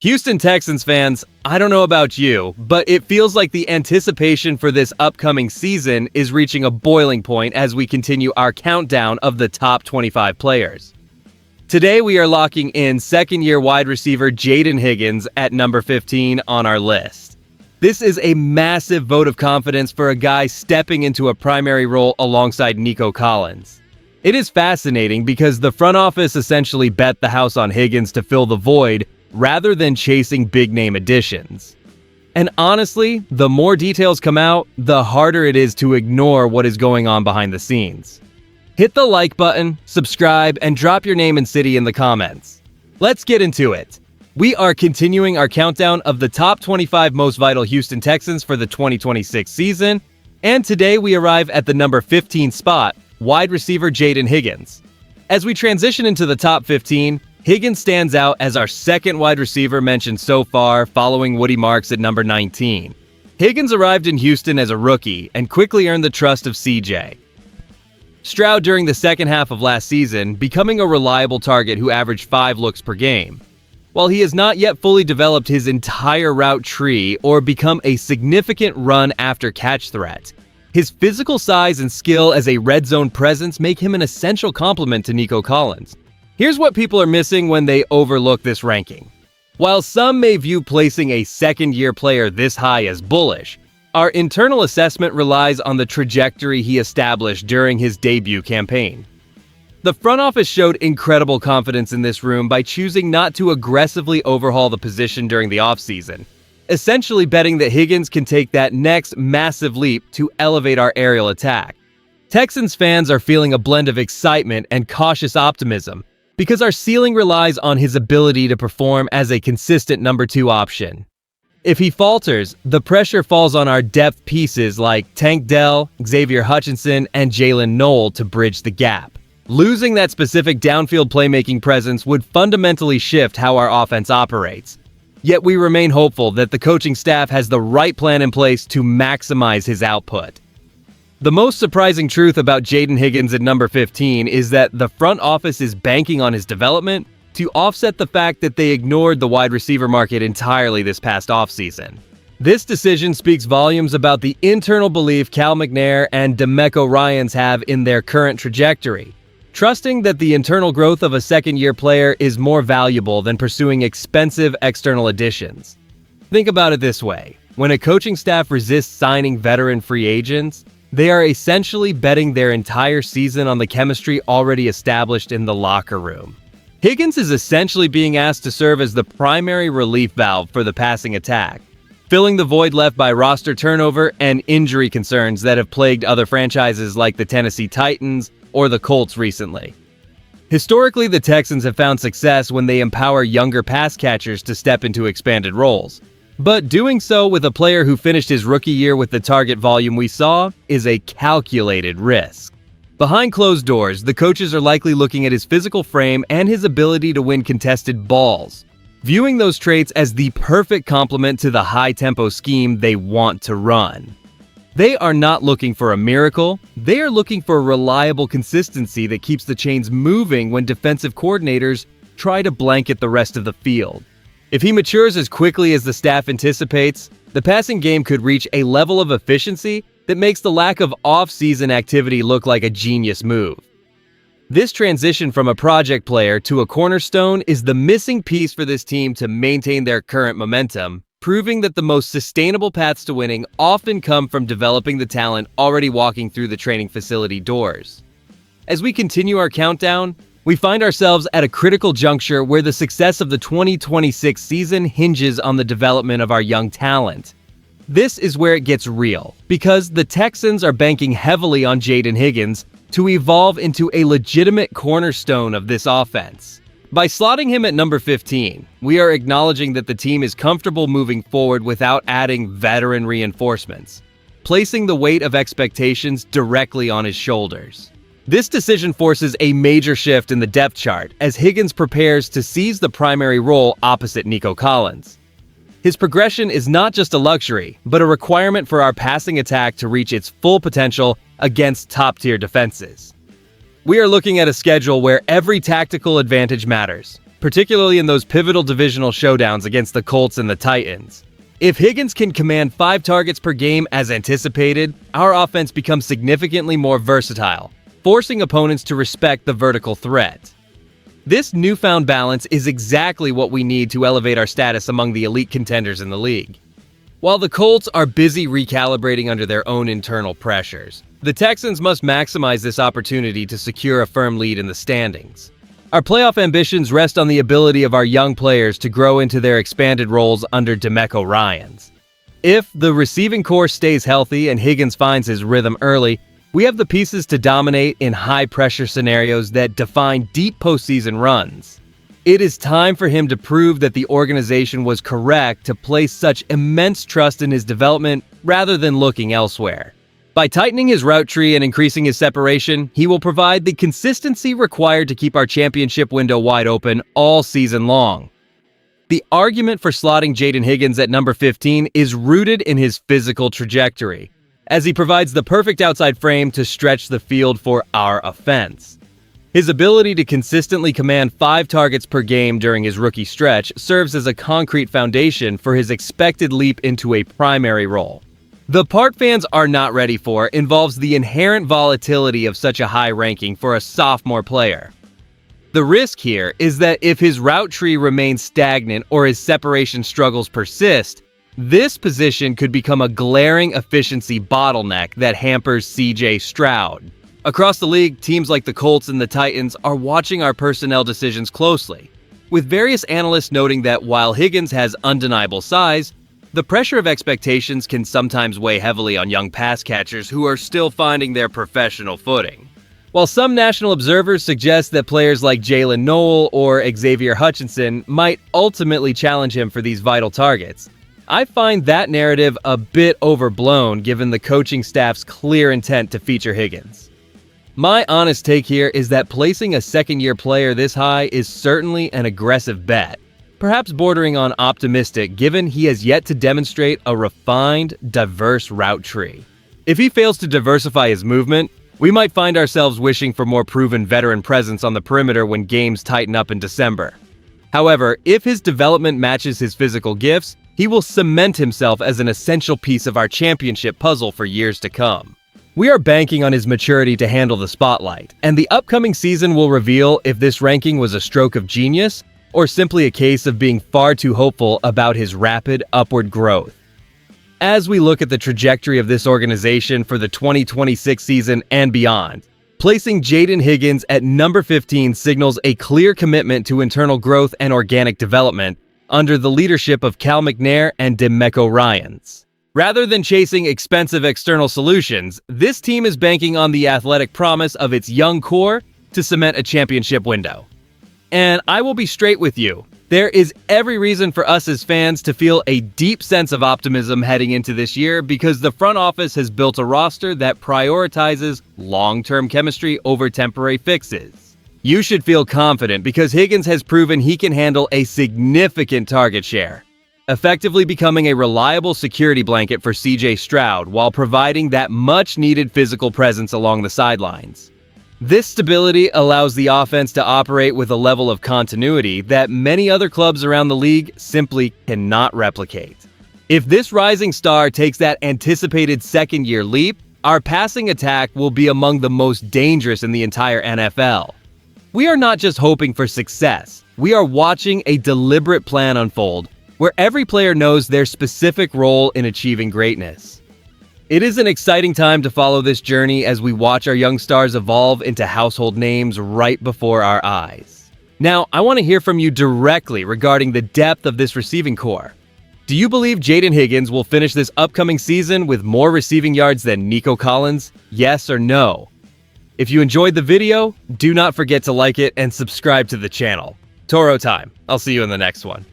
Houston Texans fans, I don't know about you, but it feels like the anticipation for this upcoming season is reaching a boiling point as we continue our countdown of the top 25 players. Today we are locking in second-year wide receiver Jayden Higgins at number 15 on our list. This is a massive vote of confidence for a guy stepping into a primary role alongside Nico Collins. It is fascinating because the front office essentially bet the house on Higgins to fill the void rather than chasing big-name additions. And honestly, the more details come out, the harder it is to ignore what is going on behind the scenes. Hit the like button, subscribe, and drop your name and city in the comments. Let's get into it. We are continuing our countdown of the top 25 most vital Houston Texans for the 2026 season, and today we arrive at the number 15 spot, wide receiver Jayden Higgins. As we transition into the top 15, Higgins stands out as our second wide receiver mentioned so far, following Woody Marks at number 19. Higgins arrived in Houston as a rookie and quickly earned the trust of CJ Stroud during the second half of last season, becoming a reliable target who averaged 5 looks per game. While he has not yet fully developed his entire route tree or become a significant run after catch threat, his physical size and skill as a red zone presence make him an essential complement to Nico Collins. Here's what people are missing when they overlook this ranking. While some may view placing a second-year player this high as bullish, our internal assessment relies on the trajectory he established during his debut campaign. The front office showed incredible confidence in this room by choosing not to aggressively overhaul the position during the offseason, essentially betting that Higgins can take that next massive leap to elevate our aerial attack. Texans fans are feeling a blend of excitement and cautious optimism, because our ceiling relies on his ability to perform as a consistent number 2 option. If he falters, the pressure falls on our depth pieces like Tank Dell, Xavier Hutchinson, and Jalen Noel to bridge the gap. Losing that specific downfield playmaking presence would fundamentally shift how our offense operates. Yet we remain hopeful that the coaching staff has the right plan in place to maximize his output. The most surprising truth about Jayden Higgins at number 15 is that the front office is banking on his development to offset the fact that they ignored the wide receiver market entirely this past offseason. This decision speaks volumes about the internal belief Cal Mcnair and DeMeco Ryans have in their current trajectory, trusting that the internal growth of a second-year player is more valuable than pursuing expensive external additions. Think about it this way. When a coaching staff resists signing veteran free agents, they are essentially betting their entire season on the chemistry already established in the locker room. Higgins is essentially being asked to serve as the primary relief valve for the passing attack, filling the void left by roster turnover and injury concerns that have plagued other franchises like the Tennessee Titans or the Colts recently. Historically, the Texans have found success when they empower younger pass catchers to step into expanded roles. But doing so with a player who finished his rookie year with the target volume we saw is a calculated risk. Behind closed doors, the coaches are likely looking at his physical frame and his ability to win contested balls, viewing those traits as the perfect complement to the high-tempo scheme they want to run. They are not looking for a miracle, they are looking for reliable consistency that keeps the chains moving when defensive coordinators try to blanket the rest of the field. If he matures as quickly as the staff anticipates, the passing game could reach a level of efficiency that makes the lack of off-season activity look like a genius move. This transition from a project player to a cornerstone is the missing piece for this team to maintain their current momentum, proving that the most sustainable paths to winning often come from developing the talent already walking through the training facility doors. As we continue our countdown, we find ourselves at a critical juncture where the success of the 2026 season hinges on the development of our young talent. This is where it gets real, because the Texans are banking heavily on Jayden Higgins to evolve into a legitimate cornerstone of this offense. By slotting him at number 15, we are acknowledging that the team is comfortable moving forward without adding veteran reinforcements, placing the weight of expectations directly on his shoulders. This decision forces a major shift in the depth chart as Higgins prepares to seize the primary role opposite Nico Collins. His progression is not just a luxury, but a requirement for our passing attack to reach its full potential against top-tier defenses. We are looking at a schedule where every tactical advantage matters. particularly in those pivotal divisional showdowns against the Colts and the Titans. If Higgins can command 5 targets per game as anticipated, our offense becomes significantly more versatile, forcing opponents to respect the vertical threat. This newfound balance is exactly what we need to elevate our status among the elite contenders in the league. While the Colts are busy recalibrating under their own internal pressures, the Texans must maximize this opportunity to secure a firm lead in the standings. Our playoff ambitions rest on the ability of our young players to grow into their expanded roles under DeMeco Ryans. If the receiving core stays healthy and Higgins finds his rhythm early, we have the pieces to dominate in high-pressure scenarios that define deep postseason runs. It is time for him to prove that the organization was correct to place such immense trust in his development rather than looking elsewhere. By tightening his route tree and increasing his separation, he will provide the consistency required to keep our championship window wide open all season long. The argument for slotting Jaden Higgins at number 15 is rooted in his physical trajectory, as he provides the perfect outside frame to stretch the field for our offense. His ability to consistently command 5 targets per game during his rookie stretch serves as a concrete foundation for his expected leap into a primary role. The part fans are not ready for involves the inherent volatility of such a high ranking for a sophomore player. The risk here is that if his route tree remains stagnant or his separation struggles persist, this position could become a glaring efficiency bottleneck that hampers CJ Stroud. Across the league, teams like the Colts and the Titans are watching our personnel decisions closely, with various analysts noting that while Higgins has undeniable size, the pressure of expectations can sometimes weigh heavily on young pass catchers who are still finding their professional footing. While some national observers suggest that players like Jalen Noel or Xavier Hutchinson might ultimately challenge him for these vital targets, I find that narrative a bit overblown given the coaching staff's clear intent to feature Higgins. My honest take here is that placing a second-year player this high is certainly an aggressive bet, perhaps bordering on optimistic given he has yet to demonstrate a refined, diverse route tree. If he fails to diversify his movement, we might find ourselves wishing for more proven veteran presence on the perimeter when games tighten up in December. However, if his development matches his physical gifts, he will cement himself as an essential piece of our championship puzzle for years to come. We are banking on his maturity to handle the spotlight, and the upcoming season will reveal if this ranking was a stroke of genius or simply a case of being far too hopeful about his rapid upward growth. As we look at the trajectory of this organization for the 2026 season and beyond, placing Jaden Higgins at number 15 signals a clear commitment to internal growth and organic development under the leadership of Mcnair and DeMeco Ryans. Rather than chasing expensive external solutions, this team is banking on the athletic promise of its young core to cement a championship window. And I will be straight with you. There is every reason for us as fans to feel a deep sense of optimism heading into this year because the front office has built a roster that prioritizes long-term chemistry over temporary fixes. You should feel confident because Higgins has proven he can handle a significant target share, effectively becoming a reliable security blanket for CJ Stroud while providing that much-needed physical presence along the sidelines. This stability allows the offense to operate with a level of continuity that many other clubs around the league simply cannot replicate. If this rising star takes that anticipated second-year leap, our passing attack will be among the most dangerous in the entire NFL. We are not just hoping for success, we are watching a deliberate plan unfold where every player knows their specific role in achieving greatness. It is an exciting time to follow this journey as we watch our young stars evolve into household names right before our eyes. Now, I want to hear from you directly regarding the depth of this receiving core. Do you believe Jaden Higgins will finish this upcoming season with more receiving yards than Nico Collins? Yes or no? If you enjoyed the video, do not forget to like it and subscribe to the channel. Toro time. I'll see you in the next one.